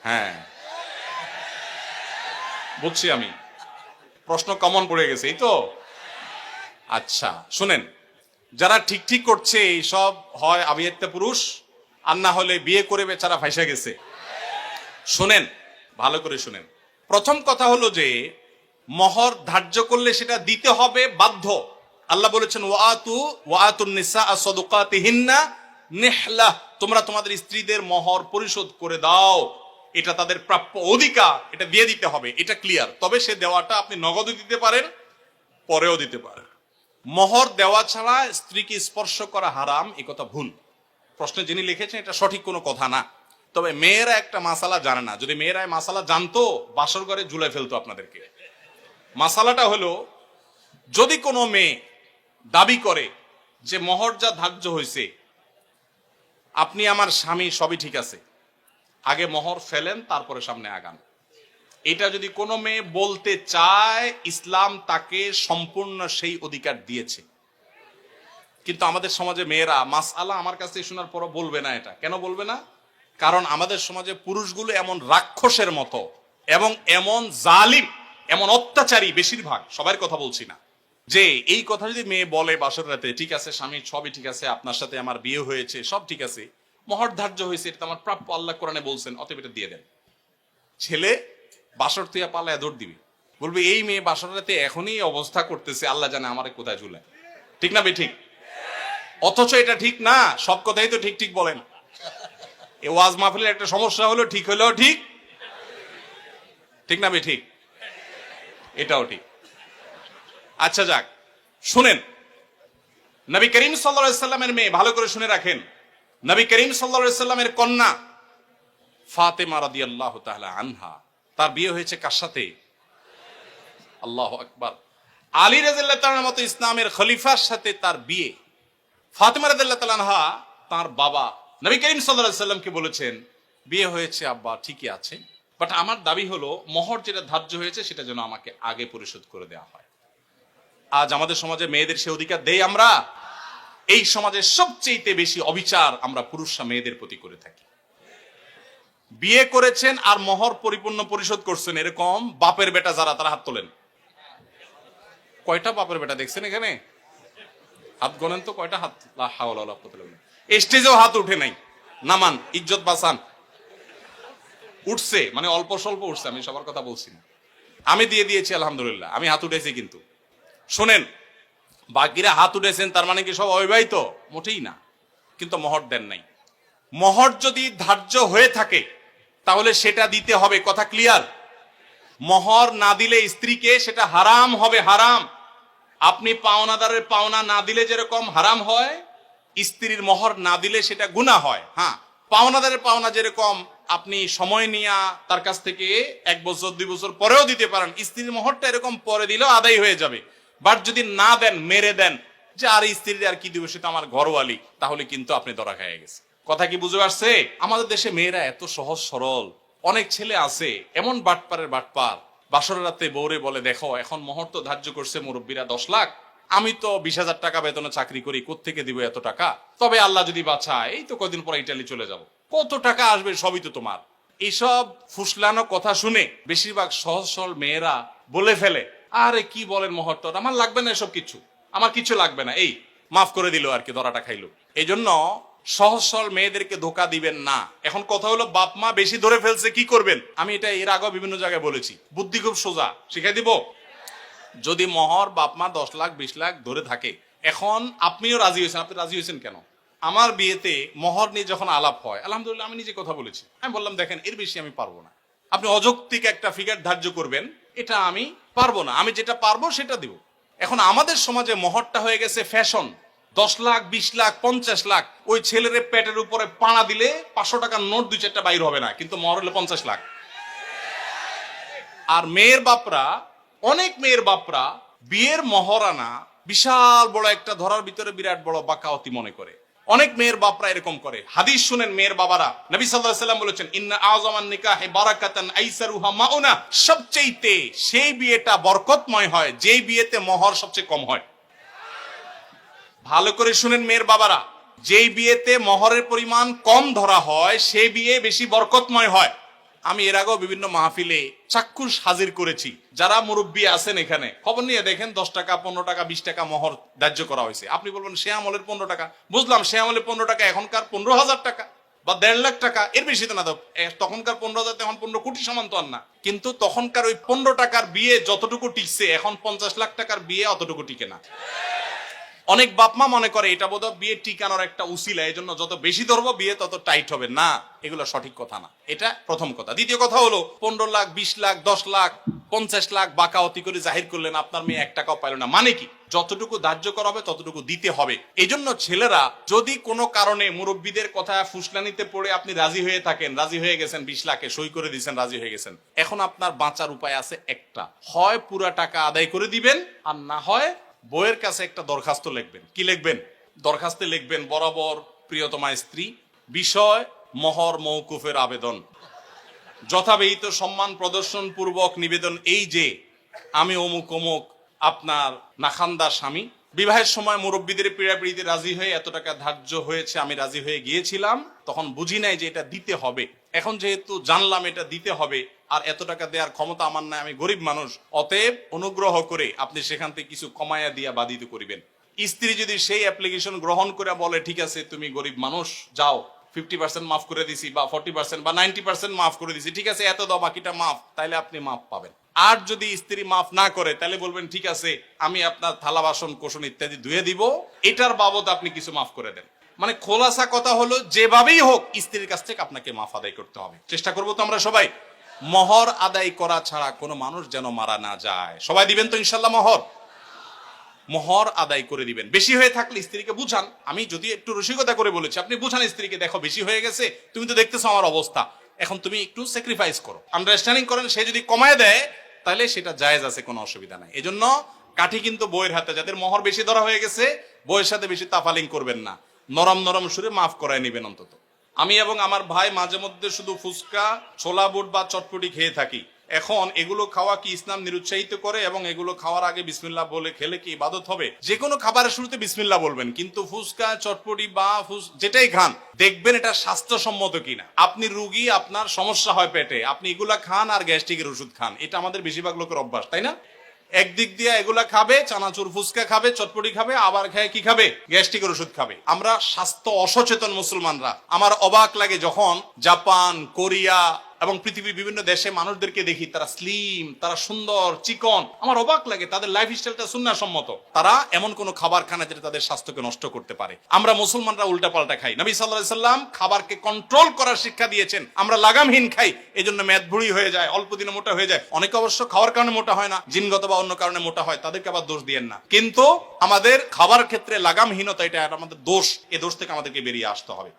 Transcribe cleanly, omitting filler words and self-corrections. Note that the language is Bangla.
হ্যাঁ, বুঝছি আমি, প্রশ্ন কমন পড়ে গেছে এই তো। আচ্ছা শুনেন, যারা ঠিক ঠিক করছে এই সব হয় আবিয়াত্তা পুরুষ, আর না হলে বিয়ে করে বেচারা ফাইসা গেছে। শুনেন, ভালো করে শুনেন। প্রথম কথা হলো যে মহর ধার্য করলে সেটা দিতে হবে বাধ্য। আল্লাহ বলেছেন ওয়াতুন নিসা সাদুকাতিহিন্না নিহলা, তোমরা তোমাদের স্ত্রীদের মহর পরিশোধ করে দাও, এটা তাদের প্রাপ্য অধিকার, এটা দিয়ে দিতে হবে, এটা ক্লিয়ার। তবে সে দেওয়াটা আপনি নগদও দিতে পারেন, পরেও দিতে পারেন। মহর দেওয়া ছাড়া স্ত্রীকে স্পর্শ করা হারাম, এ কথা ভুল। প্রশ্নে যিনি লিখেছেন এটা সঠিক কোনো কথা না। তবে মেয়েরা একটা মাসালা জানে না, যদি মেয়েরা মাসালা জানতো বাসর ঘরে ঝুলে ফেলতো আপনাদেরকে। মাসালাটা হলো, যদি কোনো মেয়ে দাবি করে যে মহর যা ধার্য হয়েছে, আপনি আমার স্বামী, সবই ঠিক আছে, আগে মহর ফেলেন তারপরে সামনে আগান, এটা যদি কোনো মেয়ে বলতে চায়, ইসলাম তাকে সম্পূর্ণ সেই অধিকার দিয়েছে। কিন্তু আমাদের সমাজে মেয়েরা মাসআলা আমার কাছে শোনার পরও বলবে না। এটা কেন বলবে না? কারণ আমাদের সমাজে পুরুষগুলো এমন রাক্ষসের মতো এবং এমন জালিম, এমন অত্যাচারী, বেশিরভাগ, সবার কথা বলছি না, যে এই কথা যদি মেয়ে বলে বাসর রাতে, ঠিক আছে স্বামী সবই ঠিক আছে, আপনার সাথে আমার বিয়ে হয়েছে, সব ঠিক আছে, মহর ধার্য হয়েছে, এটা আমার প্রাপ্য, আল্লাহ কোরআনে বলছেন, অতএব এটা দিয়ে দেন। ছেলে বাসর তুইয়া পালায় দৌড় দিবি, বলবে এই মেয়ে বাসর রাতে এখনই অবস্থা করতেছে, আল্লাহ জানে আমার কোথায় ঝুলায়। ঠিক না বেঠিক? অথচ এটা ঠিক না। সব কথাই তো ঠিক ঠিক বলেন। এ ওয়াজ মাহফিলের একটা সমস্যা হলো, ঠিক হলেও ঠিক, ঠিক না বেঠিক? এটাও ঠিক। আচ্ছা যাক, শুনেন, নবী করিম সাল্লাল্লাহু আলাইহি সাল্লামের মেয়ে, ভালো করে শুনে রাখেন, নবী করিম সাল্লাল্লাহু আলাইহি সাল্লামের কন্যা ফাতেমা রাদিয়াল্লাহু তাআলা আনহা, তার বিয়ে হয়েছে কার সাথে? আল্লাহু আকবার। আলী রাদিয়াল্লাহু তাআলার মতো ইসলামের খলিফার সাথে তার বিয়ে। ফাতেমা রাদিয়াল্লাহু তাআলা আনহা তার বাবা নবী করিম সাল্লাল্লাহু আলাইহি সাল্লামকে বলেছেন, বিয়ে হয়েছে আব্বা, ঠিকই আছে, বাট আমার দাবি হলো মহর যেটা ধার্য হয়েছে সেটা যেন আমাকে আগে পরিশোধ করে দেওয়া হয়। আজ আমাদের সমাজে মেয়েদের সে অধিকার দেই আমরা? এই সমাজের সবচেয়ে বেশি অবিচার আমরা পুরুষরা মেয়েদের প্রতি করে থাকি। বিয়ে করেছেন আর মহর পরিপূর্ণ পরিশোধ করছেন, এরকম বাপের বেটা যারা, তারা হাত তোলেন। কয়টা বাপের বেটা দেখছেন এখানে? হাত গণেন তো, কয়টা হাত? লা হাওলা ওয়ালা কুওয়াতা ইল্লা বিল্লাহ। স্টেজেও হাত উঠে নাই, নামান, ইজ্জত বাঁচান। উঠছে মানে অল্প স্বল্প উঠছে, আমি সবার কথা বলছি না। আমি দিয়ে দিয়েছি আলহামদুলিল্লাহ, আমি হাত উঠেছি। কিন্তু শোনেন, বাকিরা হাত উঠেছেন তার মানে কি সব অবিবাহিত? মোটেই না। কিন্তু মহর দেন নাই। মহর যদি ধার্য হয়ে থাকে তাহলে সেটা দিতে হবে, কথা ক্লিয়ার? মহর না দিলে স্ত্রীকে সেটা হারাম হবে, হারাম। আপনি পাওনাদারের পাওনা না দিলে যেরকম হারাম হয়, স্ত্রীর মহর না দিলে সেটা গুনাহ হয়। হ্যাঁ, পাওনাদারের পাওনা যেরকম আপনি সময় নিয়ে তার কাছ থেকে 1 বছর 2 বছর পরেও দিতে পারেন, স্ত্রীর মহরটা এরকম পরে দিলেও আদায় হয়ে যাবে। বাট যদি না দেন, মেরে দেন যে আর স্ত্রীর আর কি দিবে, সেটা আমার ঘরওয়ালি, তাহলে কিন্তু আপনি ধরা খেয়ে গেছে। কথা কি বুঝে আসছে? আমাদের দেশে মেয়েরা এত সহজ সরল। অনেক ছেলে আছে এমন বাটপারের বাটপার, বাসর রাতে বউরে বলে, দেখো এখন মহর তো ধার্য করছে মুরব্বীরা 10 লাখ, আমি তো 20,000 টাকা বেতনে চাকরি করি, কোত্থেকে দিব এত টাকা? তবে আল্লাহ যদি বাঁচায়, এই তো কদিন পর ইটালি চলে যাব, কত টাকা আসবে, সবই তো তোমার। এইসব ফুসলানো কথা শুনে বেশিরভাগ সহজ সরল মেয়েরা বলে ফেলে, আরে কি বলেন, মহর তো আমার লাগবে না, এসব কিছু আমার কিছু লাগবে না, এই মাফ করে দিল আর কি, ধরাটা খাইলো। এই জন্য সহজ সরল মেয়েদেরকে ধোকা দিবেন না। এখন কথা হলো, বাপ মা বেশি ধরে ফেলছে, কি করবেন? আমি এটা এর আগেও বিভিন্ন জায়গায় বলেছি, বুদ্ধি খুব সোজা, শিখাই দিব। যদি মহর বাপ মা 10 লাখ 20 লাখ ধরে থাকে, এখন আপনিও রাজি হয়েছেন, আপনি রাজি হয়েছেন কেন? আমার বিয়েতে মহর নিয়ে যখন আলাপ হয়, আলহামদুলিল্লাহ আমি নিজে কথা বলেছি, আমি বললাম দেখেন এর বেশি আমি পারবো না, আপনি অযৌক্তিক একটা ফিগার ধার্য করবেন, এটা আমি পারবো না, আমি যেটা পারবো সেটা দিব। এখন আমাদের সমাজে মহরটা হয়ে গেছে ফ্যাশন। 10 লাখ 20 লাখ 50 লাখ, ওই ছেলের পেটের উপরে পাড়া দিলে 500 টাকার নোট 2-4টা বাইর হবে না, কিন্তু মহর হলে 50 লাখ। আর মেয়ের বাপরা, অনেক মেয়ের বাপরা বিয়ের মহরানা বিশাল বড় একটা ধরার ভিতরে বিরাট বড় বাকাওয়াতি মনে করে। অনেক মেয়ের বাপরা এরকম করে। হাদিস শুনেন মেয়ের বাবারা, নবী সাল্লাল্লাহু আলাইহি ওয়াসাল্লাম বলেছেন, ইন্না আযমান নিকাহি বারাকাতান আইসারুহা মাউনা, সবচেয়ে সেই বিয়েটা বরকতময় হয় যেই বিয়েতে মহর সবচেয়ে কম হয়। ভালো করে শুনেন মেয়ের বাবারা, যেই বিয়েতে মহরের পরিমাণ কম ধরা হয় সেই বিয়ে বেশি বরকতময় হয়। আমি এর আগেও বিভিন্ন মাহফিলে চাক্ষুষ হাজির করেছি, যারা মুরব্বী আছেন এখানে খবর নিয়ে দেখেন 10 টাকা 15 টাকা 20 টাকা মোহর ধার্য করা হয়েছে। আপনি বলবেন সে আমলের 15 টাকা, বুঝলাম সে আমলের 15 টাকা এখনকার 15,000 টাকা বা 1.5 লাখ টাকা, এর বেশি তো না। তখনকার 15,000 এখন 15 কোটি সমান তো আর না। কিন্তু তখনকার ওই 15 টাকার বিয়ে যতটুকু টিকছে এখন 50 লাখ টাকার বিয়ে অতটুকু টিকে না। অনেক বাপমা মনে করে এটা বোধহয় বিয়ে টিকানোর একটা উসিলা, এই জন্য যত বেশি ধরবো বিয়ে তত টাইট হবে। না, এগুলো সঠিক কথা না। এটা প্রথম কথা। দ্বিতীয় কথা হলো 15 লাখ 20 লাখ 10 লাখ 50 লাখ বাকাওয়াতি করে জাহির করলেন, আপনার মেয়ে 1 টাকাও পাইল না। মানে কি? যতটুকু ধার্য করা হবে ততটুকু দিতে হবে। এই জন্য ছেলেরা যদি কোনো কারণে মুরব্বীদের কথা ফুসলানিতে পড়ে আপনি রাজি হয়ে থাকেন, রাজি হয়ে গেছেন 20 লাখে সই করে দিয়েছেন, রাজি হয়ে গেছেন, এখন আপনার বাঁচার উপায় আছে একটা, হয় পুরা টাকা আদায় করে দিবেন, আর না হয় বইয়ের কাছে একটা দরখাস্ত লিখবেন। কি লিখবেন? দরখাস্তে লিখবেন, বরাবর প্রিয়তমা স্ত্রী, বিষয় মহর মওকুফের আবেদন, যথাবিহিত সম্মান প্রদর্শন পূর্বক নিবেদন এই যে আমি অমুক অমুক আপনার নাখান্দা স্বামী, বিবাহের সময় মুরব্বীদের পীড়াপিড়িতে রাজি হয়ে এত টাকা ধার্য হয়েছে, আমি রাজি হয়ে গিয়েছিলাম, তখন বুঝি নাই যে এটা দিতে হবে। এখন যেহেতু জানলাম এটা দিতে হবে, আর এত টাকা দেওয়ার ক্ষমতা আমার নাই, আমি গরিব মানুষ, অতএব অনুগ্রহ করে আপনি সেখান থেকে কিছু কমায়া দিয়া বাধিত করিবেন। স্ত্রী যদি সেই অ্যাপ্লিকেশন গ্রহণ করে বলে ঠিক আছে তুমি গরিব মানুষ, যাও 50% মাফ করে দিছি বা 40% বা 90% মাফ করে দিছি, ঠিক আছে এত দাও বাকিটা মাফ, তাইলে আপনি মাফ পাবেন। আর যদি স্ত্রী মাফ না করে তাহলে বলবেন ঠিক আছে আমি আপনার থালা বাসন কোসন ইত্যাদি ধুয়ে দিব, এটার বাবদ আপনি কিছু মাফ করে দেন। মানে খোলাসা কথা হলো যেভাবেই হোক স্ত্রীর কাছ থেকে আপনাকে মাফ আদায় করতে হবে। চেষ্টা করবো তো আমরা সবাই। মোহর আদায় করা ছাড়া কোনো মানুষ যেন মারা না যায়। সবাই দিবেন তো ইনশাল্লাহ মোহর? মোহর আদায় করে দিবেন। বেশি হয়ে থাকলে স্ত্রীকে বুঝান। আমি যদি একটু রসিকতা করে বলেছি, আপনি বুঝান স্ত্রীকে, দেখো বেশি হয়ে গেছে, তুমি তো দেখতেছো আমার অবস্থা, এখন তুমি একটু স্যাক্রিফাইস করো, আন্ডারস্ট্যান্ডিং করেন। সে যদি কমায় দেয় তাহলে সেটা জায়েজ আছে, কোনো অসুবিধা নাই। এজন্য কাঠি কিন্তু বইয়ের হাতে। যাদের মোহর বেশি ধরা হয়ে গেছে বইয়ের সাথে বেশি তাফালিং করবেন না, নরম নরম সুরে মাফ করায় নিবেন অন্তত। আমি এবং আমার ভাই মাঝে মধ্যে শুধু ফুচকা, ছোলা বুট বা চটপটি খেয়ে থাকি। এখন এগুলো খাওয়া কি ইসলাম নিরুৎসাহিত করে? এবং এগুলো খাওয়ার আগে বিসমিল্লাহ বলে খেলে কি ইবাদত হবে? যে কোনো খাবারের শুরুতে বিসমিল্লাহ বলবেন, কিন্তু ফুচকা চটপটি বা যেটাই খান দেখবেন এটা স্বাস্থ্যসম্মত কিনা। আপনি রুগী, আপনার সমস্যা হয় পেটে, আপনি এগুলা খান আর গ্যাস্ট্রিকের ওষুধ খান, এটা আমাদের বেশিরভাগ লোকের অভ্যাস, তাই না? একদিক দিয়ে এগুলা খাবে, চানাচুর ফুচকা খাবে, চটপটি খাবে, আবার খায় কি খাবে? গ্যাস্ট্রিকের ওষুধ খাবে। আমরা স্বাস্থ্য অসচেতন মুসলমানরা। আমার অবাক লাগে যখন জাপান, কোরিয়া এবং পৃথিবীর বিভিন্ন দেশে মানুষদেরকে দেখি, তারা স্লিম, তারা সুন্দর চিকন, আমার অবাক লাগে। তাদের লাইফ স্টাইলটা সুন্নাহসম্মত। তারা এমন কোন খাবার খায় না যেটা তাদের স্বাস্থ্যকে নষ্ট করতে পারে। আমরা মুসলমানরা উল্টা পাল্টা খাই। নবী সাল্লাল্লাহু আলাইহি সাল্লাম খাবারকে কন্ট্রোল করার শিক্ষা দিয়েছেন, আমরা লাগামহীন খাই, এজন্য মেদ ভুঁড়ি হয়ে যায়, অল্প দিনে মোটা হয়ে যায়। অনেকে অবশ্য খাওয়ার কারণে মোটা হয় না, জিনগত বা অন্য কারণে মোটা হয়, তাদেরকে আবার দোষ দিয়েন না। কিন্তু আমাদের খাবার ক্ষেত্রে লাগামহীনতা, এটা আমাদের দোষ। এই দোষ থেকে আমাদেরকে বেরিয়ে আসতে হবে।